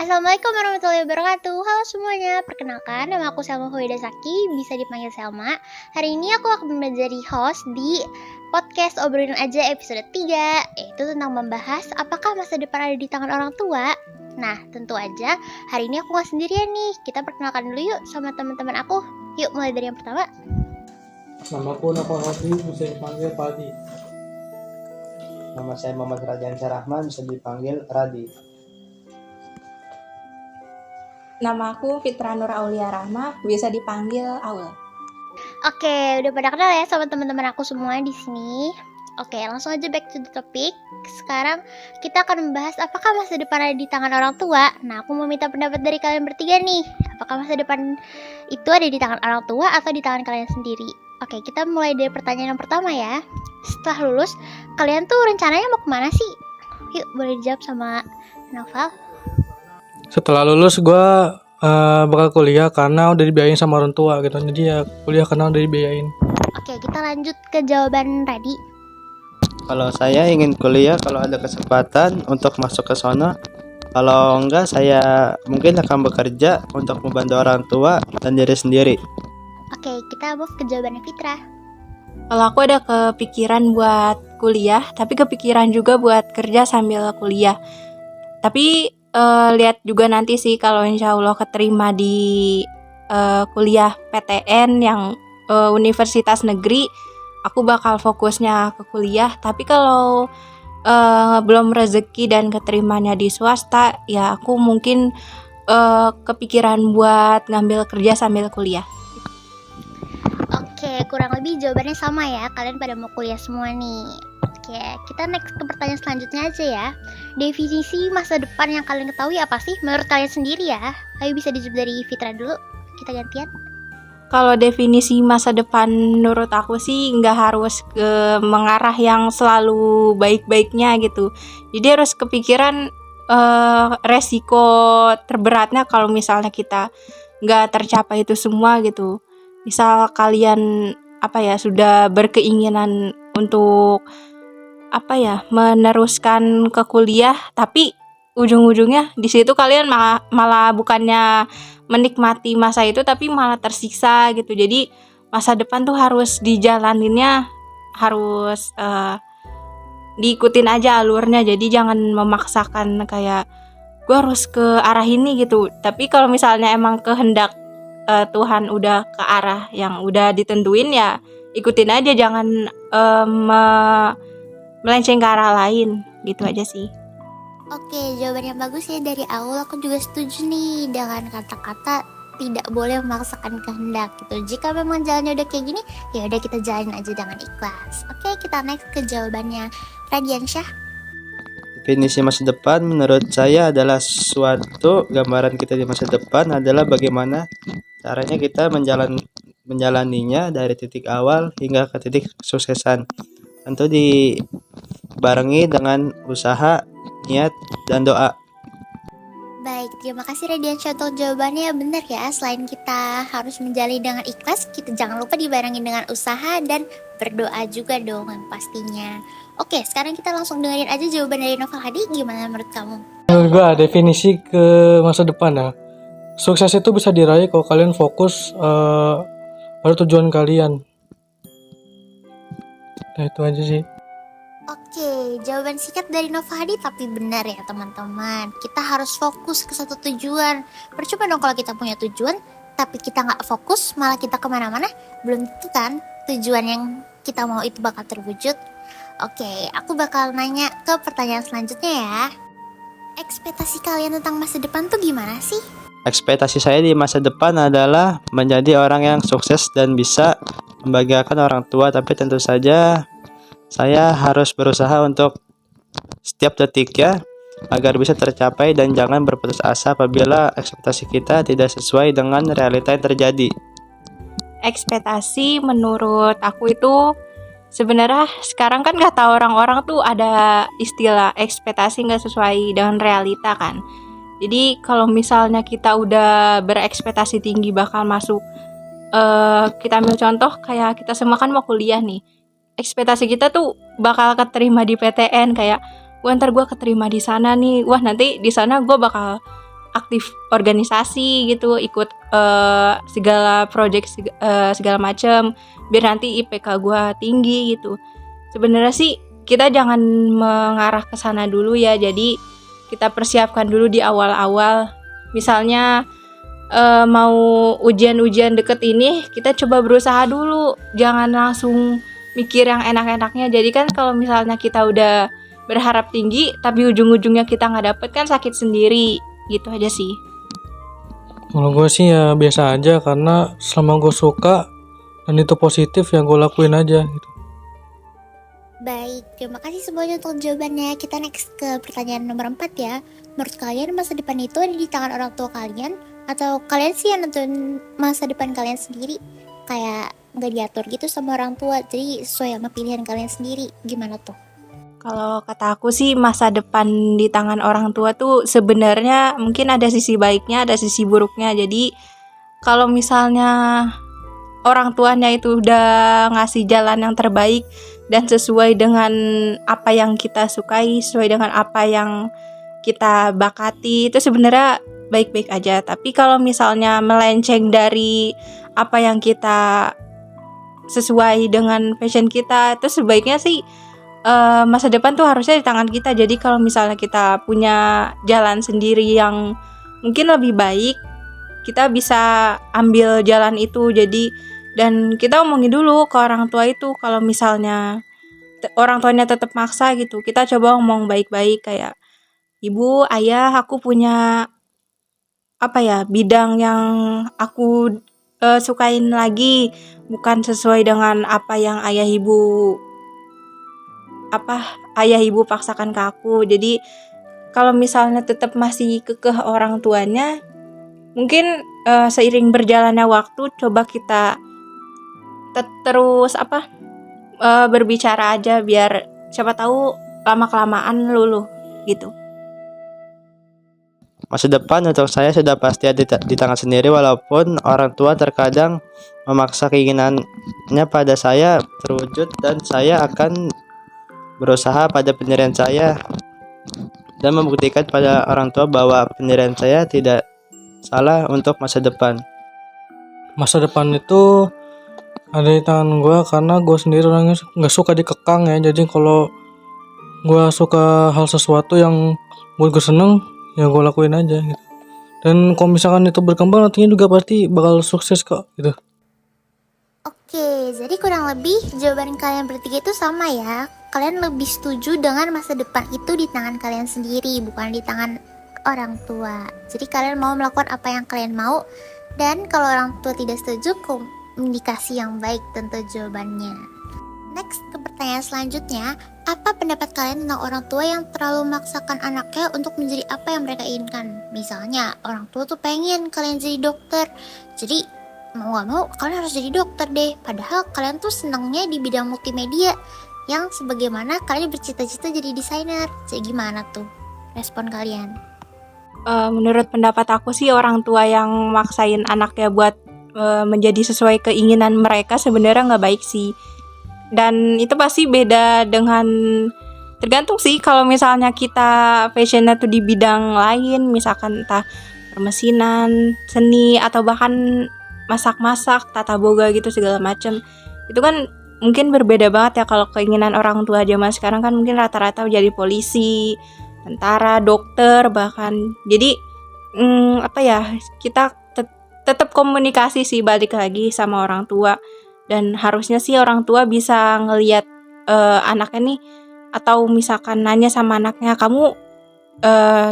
Assalamualaikum warahmatullahi wabarakatuh. Halo semuanya, perkenalkan nama aku Selma Huwida Saki, bisa dipanggil Selma. Hari ini aku akan menjadi host di podcast Obrolin Aja episode 3, yaitu tentang membahas apakah masa depan ada di tangan orang tua. Nah, tentu aja hari ini aku gak sendirian nih. Kita perkenalkan dulu yuk sama teman-teman aku. Yuk mulai dari yang pertama. Namaku Nova Hadi, bisa dipanggil Padi. Nama saya Muhammad Radiansyah Rahman, bisa dipanggil Radi. Nama aku Fitra Nur Aulia Rahma, bisa dipanggil Aul. Oke, udah pada kenal ya sama teman-teman aku semua di sini. Oke, langsung aja back to the topic. Sekarang kita akan membahas apakah masa depan ada di tangan orang tua. Nah, aku mau minta pendapat dari kalian bertiga nih. Apakah masa depan itu ada di tangan orang tua atau di tangan kalian sendiri? Oke, kita mulai dari pertanyaan yang pertama ya. Setelah lulus, kalian tuh rencananya mau kemana sih? Yuk, boleh dijawab sama Noval. Setelah lulus gue bakal kuliah karena udah dibiayain sama orang tua gitu. Jadi ya kuliah karena udah dibiayain. Oke, kita lanjut ke jawaban Radi. Kalau saya ingin kuliah kalau ada kesempatan untuk masuk ke sana. Kalau enggak, saya mungkin akan bekerja untuk membantu orang tua dan diri sendiri. Oke, kita move ke jawabannya Fitra. Kalau aku ada kepikiran buat kuliah, tapi kepikiran juga buat kerja sambil kuliah. Tapi lihat juga nanti sih kalau insya Allah keterima di kuliah PTN yang universitas negeri, aku bakal fokusnya ke kuliah. Tapi kalau belum rezeki dan keterimanya di swasta, ya aku mungkin kepikiran buat ngambil kerja sambil kuliah. Oke, kurang lebih jawabannya sama ya. Kalian pada mau kuliah semua nih. Oke, kita next ke pertanyaan selanjutnya aja ya. Definisi masa depan yang kalian ketahui apa sih menurut kalian sendiri ya? Ayo bisa dijawab dari Fitra dulu. Kita gantian. Kalau definisi masa depan menurut aku sih nggak harus mengarah yang selalu baik-baiknya gitu. Jadi harus kepikiran resiko terberatnya kalau misalnya kita nggak tercapai itu semua gitu. Misal kalian sudah berkeinginan untuk meneruskan ke kuliah, tapi ujung-ujungnya di situ kalian malah bukannya menikmati masa itu tapi malah tersiksa gitu. Jadi masa depan tuh harus dijalaninnya, harus diikutin aja alurnya. Jadi jangan memaksakan kayak gue harus ke arah ini gitu. Tapi kalau misalnya emang kehendak Tuhan udah ke arah yang udah ditentuin, ya ikutin aja, jangan melenceng ke arah lain. Gitu aja sih. Oke, jawaban yang bagus ya dari Aul. Aku juga setuju nih dengan kata-kata tidak boleh memaksakan kehendak gitu. Jika memang jalannya udah kayak gini, ya udah kita jalanin aja dengan ikhlas. Oke, kita next ke jawabannya Radiansyah. Definisi masa depan menurut saya adalah suatu gambaran kita di masa depan adalah bagaimana caranya kita menjalaninya dari titik awal hingga ke titik kesuksesan. Tentu dibarengi dengan usaha, niat, dan doa. Baik, terima kasih Radiansyah untuk jawabannya. Benar ya, selain kita harus menjalani dengan ikhlas, kita jangan lupa dibarengin dengan usaha dan berdoa juga dong yang pastinya. Oke, sekarang kita langsung dengerin aja jawaban dari Noval Hadi. Gimana menurut kamu? Menurut gue definisi ke masa depan ya. Sukses itu bisa diraih kalau kalian fokus pada tujuan kalian. Nah itu aja sih. Oke, jawaban singkat dari Nova Hadi tapi benar ya teman-teman. Kita harus fokus ke satu tujuan. Percuma dong kalau kita punya tujuan, tapi kita nggak fokus, malah kita kemana-mana. Belum tentu kan tujuan yang kita mau itu bakal terwujud. Oke, aku bakal nanya ke pertanyaan selanjutnya ya. Ekspektasi kalian tentang masa depan tuh gimana sih? Ekspektasi saya di masa depan adalah menjadi orang yang sukses dan bisa membahagiakan orang tua, tapi tentu saja saya harus berusaha untuk setiap detiknya agar bisa tercapai dan jangan berputus asa apabila ekspektasi kita tidak sesuai dengan realita yang terjadi. Ekspektasi menurut aku itu sebenarnya sekarang kan kata orang-orang tuh ada istilah ekspektasi nggak sesuai dengan realita kan. Jadi kalau misalnya kita udah berekspektasi tinggi bakal masuk, kita ambil contoh kayak kita semua kan mau kuliah nih. Ekspektasi kita tuh bakal keterima di PTN, kayak wah ntar gue keterima di sana nih, wah nanti di sana gue bakal aktif organisasi gitu, ikut segala project segala macam biar nanti IPK gua tinggi gitu. Sebenarnya sih kita jangan mengarah ke sana dulu ya. Jadi kita persiapkan dulu di awal-awal. Misalnya mau ujian-ujian deket ini, kita coba berusaha dulu. Jangan langsung mikir yang enak-enaknya. Jadi kan kalau misalnya kita udah berharap tinggi tapi ujung-ujungnya kita nggak dapet kan sakit sendiri. Gitu aja sih. Kalau gue sih ya biasa aja, karena selama gue suka dan itu positif ya gue lakuin aja gitu. Baik, terima kasih semuanya untuk jawabannya. Kita next ke pertanyaan nomor 4 ya. Menurut kalian masa depan itu ada di tangan orang tua kalian? Atau kalian sih yang nentuin masa depan kalian sendiri? Kayak nggak diatur gitu sama orang tua, jadi sesuai sama pilihan kalian sendiri. Gimana tuh? Kalau kata aku sih masa depan di tangan orang tua tuh sebenarnya mungkin ada sisi baiknya, ada sisi buruknya. Jadi kalau misalnya orang tuanya itu udah ngasih jalan yang terbaik dan sesuai dengan apa yang kita sukai, sesuai dengan apa yang kita bakati, itu sebenarnya baik-baik aja. Tapi kalau misalnya melenceng dari apa yang kita sesuai dengan passion kita, itu sebaiknya sih masa depan tuh harusnya di tangan kita. Jadi kalau misalnya kita punya jalan sendiri yang mungkin lebih baik, kita bisa ambil jalan itu. Jadi dan kita omongin dulu ke orang tua itu. Kalau misalnya orang tuanya tetap maksa gitu, kita coba ngomong baik-baik kayak, ibu, ayah, aku punya bidang yang aku sukain lagi, bukan sesuai dengan apa yang ayah ibu paksakan ke aku. Jadi kalau misalnya tetap masih kekeh orang tuanya, mungkin seiring berjalannya waktu coba kita terus berbicara aja, biar siapa tahu lama-kelamaan luluh gitu. Masa depan untuk saya sudah pasti ada di tangan sendiri, walaupun orang tua terkadang memaksa keinginannya pada saya terwujud, dan saya akan berusaha pada pendirian saya dan membuktikan pada orang tua bahwa pendirian saya tidak salah untuk masa depan. Masa depan itu ada di tangan gue, karena gue sendiri orangnya nggak suka dikekang ya. Jadi kalau gue suka hal sesuatu yang buat gue seneng, ya gue lakuin aja gitu. Dan kalau misalkan itu berkembang, nantinya juga pasti bakal sukses kok gitu. Oke, jadi kurang lebih jawaban kalian bertiga itu sama ya. Kalian lebih setuju dengan masa depan itu di tangan kalian sendiri, bukan di tangan orang tua. Jadi kalian mau melakukan apa yang kalian mau, dan kalau orang tua tidak setuju, komunikasi yang baik tentu jawabannya. Next ke pertanyaan selanjutnya, apa pendapat kalian tentang orang tua yang terlalu memaksakan anaknya untuk menjadi apa yang mereka inginkan? Misalnya, orang tua tuh pengen kalian jadi dokter, jadi mau gak mau kalian harus jadi dokter deh. Padahal kalian tuh senangnya di bidang multimedia, yang sebagaimana kalian bercita-cita jadi desainer. Jadi gimana tuh respon kalian? Menurut pendapat aku sih, orang tua yang maksain anaknya buat menjadi sesuai keinginan mereka sebenarnya nggak baik sih. Dan itu pasti beda dengan, tergantung sih. Kalau misalnya kita passionnya tuh di bidang lain, misalkan entah permesinan, seni, atau bahkan masak-masak, tata boga gitu segala macam, itu kan mungkin berbeda banget ya. Kalau keinginan orang tua zaman sekarang kan mungkin rata-rata jadi polisi, tentara, dokter bahkan. Jadi kita tetap komunikasi sih, balik lagi sama orang tua. Dan harusnya sih orang tua bisa ngelihat anaknya nih, atau misalkan nanya sama anaknya, kamu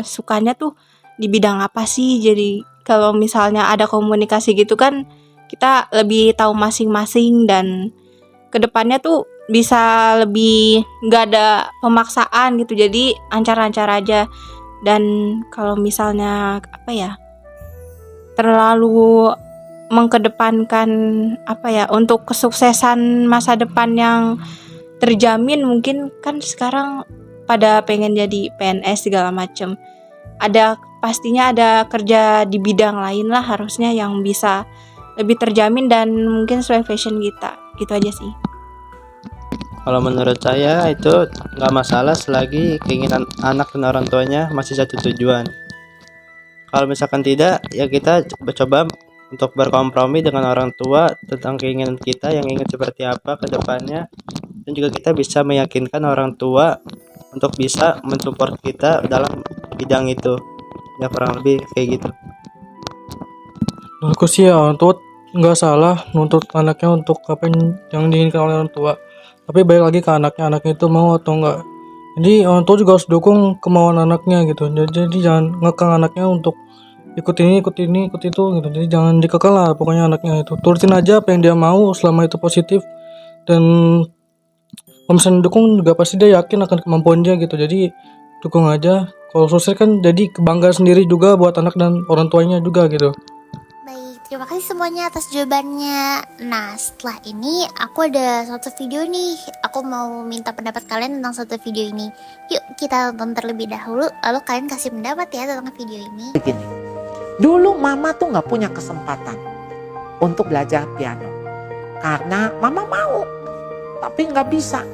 sukanya tuh di bidang apa sih. Jadi kalau misalnya ada komunikasi gitu kan, kita lebih tahu masing-masing, dan kedepannya tuh bisa lebih gak ada pemaksaan gitu. Jadi lancar-lancar aja. Dan kalau misalnya terlalu mengkedepankan untuk kesuksesan masa depan yang terjamin, mungkin kan sekarang pada pengen jadi PNS segala macem, pastinya ada kerja di bidang lain lah harusnya yang bisa lebih terjamin dan mungkin sesuai fashion kita. Gitu aja sih. Kalau menurut saya itu nggak masalah selagi keinginan anak dan orang tuanya masih satu tujuan. Kalau misalkan tidak, ya kita coba untuk berkompromi dengan orang tua tentang keinginan kita yang ingin seperti apa ke depannya, dan juga kita bisa meyakinkan orang tua untuk bisa mensupport kita dalam bidang itu. Ya kurang lebih kayak gitu. Menurutku sih ya, orang tua nggak salah nuntut anaknya untuk apa yang diinginkan oleh orang tua. Tapi balik lagi ke anaknya itu mau atau enggak. Jadi orang tua juga harus dukung kemauan anaknya gitu. Jadi jangan ngekang anaknya untuk ikut ini, ikut itu gitu. Jadi jangan dikekang lah pokoknya anaknya itu. Turutin aja apa yang dia mau selama itu positif. Dan kalau misalnya dukung juga pasti dia yakin akan kemampuan dia gitu. Jadi dukung aja. Kalau sukses kan jadi kebanggaan sendiri juga buat anak dan orang tuanya juga gitu. Baik, terima kasih semuanya atas jawabannya. Nah, setelah ini aku ada satu video nih. Aku mau minta pendapat kalian tentang satu video ini. Yuk kita tonton terlebih dahulu, lalu kalian kasih pendapat ya tentang video ini. Begini, dulu mama tuh nggak punya kesempatan untuk belajar piano. Karena mama mau, tapi nggak bisa.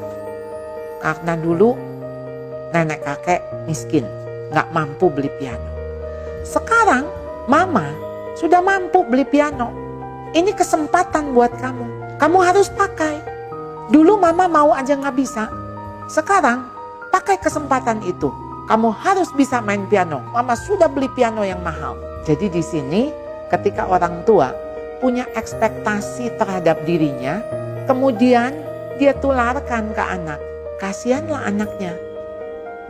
Karena dulu nenek kakek miskin, nggak mampu beli piano. Sekarang mama sudah mampu beli piano. Ini kesempatan buat kamu. Kamu harus pakai. Dulu mama mau aja nggak bisa. Sekarang pakai kesempatan itu. Kamu harus bisa main piano. Mama sudah beli piano yang mahal. Jadi di sini ketika orang tua punya ekspektasi terhadap dirinya, kemudian dia tularkan ke anak. Kasihanlah anaknya.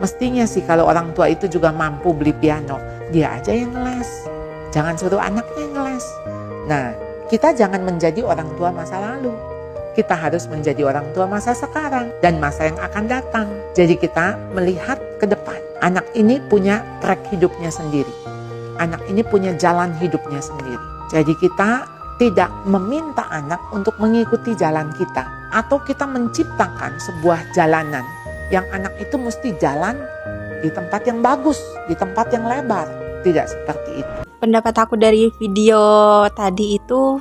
Mestinya sih kalau orang tua itu juga mampu beli piano, dia aja yang les. Jangan suruh anaknya yang les. Nah, kita jangan menjadi orang tua masa lalu. Kita harus menjadi orang tua masa sekarang dan masa yang akan datang. Jadi kita melihat ke depan. Anak ini punya track hidupnya sendiri. Anak ini punya jalan hidupnya sendiri. Jadi kita tidak meminta anak untuk mengikuti jalan kita. Atau kita menciptakan sebuah jalanan yang anak itu mesti jalan di tempat yang bagus, di tempat yang lebar. Tidak seperti itu. Pendapat aku dari video tadi itu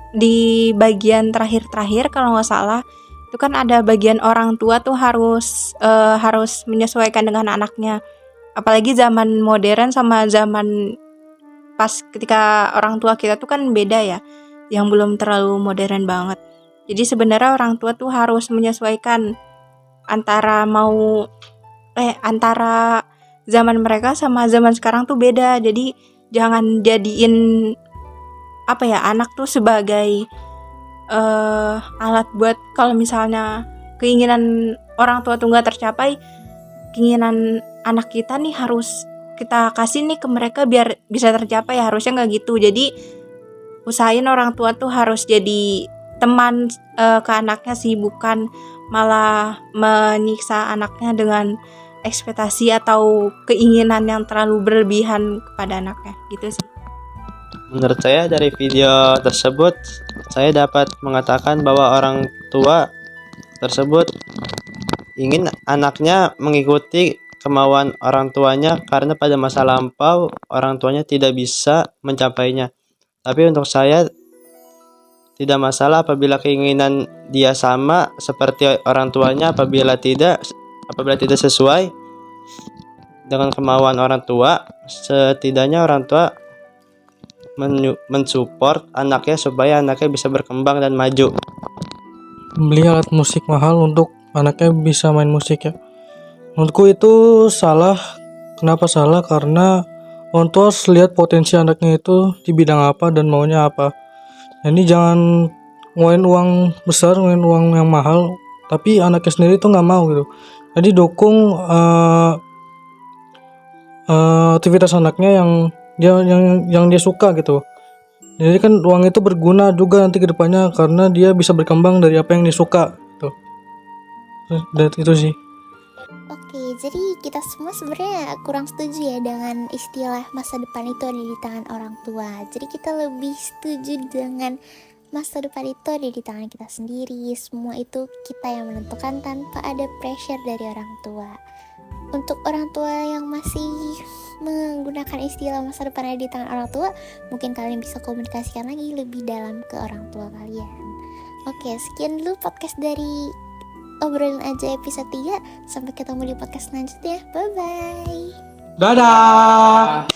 di bagian terakhir kalau nggak salah itu kan ada bagian orang tua tuh harus menyesuaikan dengan anaknya. Apalagi zaman modern sama zaman pas ketika orang tua kita tuh kan beda ya, yang belum terlalu modern banget. Jadi sebenarnya orang tua tuh harus menyesuaikan antara zaman mereka sama zaman sekarang tuh beda. Jadi jangan jadiin anak tuh sebagai alat buat kalau misalnya keinginan orang tua tuh nggak tercapai, keinginan anak kita nih harus kita kasih nih ke mereka biar bisa tercapai. Harusnya nggak gitu. Jadi usahain orang tua tuh harus jadi teman ke anaknya sih, bukan malah menyiksa anaknya dengan ekspektasi atau keinginan yang terlalu berlebihan kepada anaknya gitu sih. Menurut saya dari video tersebut, saya dapat mengatakan bahwa orang tua tersebut ingin anaknya mengikuti kemauan orang tuanya karena pada masa lampau orang tuanya tidak bisa mencapainya. Tapi untuk saya tidak masalah apabila keinginan dia sama seperti orang tuanya. Apabila tidak sesuai dengan kemauan orang tua, setidaknya orang tua mensupport anaknya supaya anaknya bisa berkembang dan maju. Beli alat musik mahal untuk anaknya bisa main musik ya. Menurutku itu salah. Kenapa salah? Karena orang tua harus lihat potensi anaknya itu di bidang apa dan maunya apa. Jadi jangan ngeluarin uang besar, ngeluarin uang yang mahal, tapi anaknya sendiri tuh nggak mau gitu. Jadi dukung aktivitas anaknya yang dia suka gitu. Jadi kan uang itu berguna juga nanti ke depannya karena dia bisa berkembang dari apa yang dia suka gitu. Dan itu sih. Oke, jadi kita semua sebenarnya kurang setuju ya dengan istilah masa depan itu ada di tangan orang tua. Jadi kita lebih setuju dengan masa depan itu ada di tangan kita sendiri. Semua itu kita yang menentukan tanpa ada pressure dari orang tua. Untuk orang tua yang masih menggunakan istilah masa depan ada di tangan orang tua, mungkin kalian bisa komunikasikan lagi lebih dalam ke orang tua kalian. Oke, sekian dulu podcast dari Obrolin Aja episode 3. Sampai ketemu di podcast selanjutnya. Bye-bye. Dadah.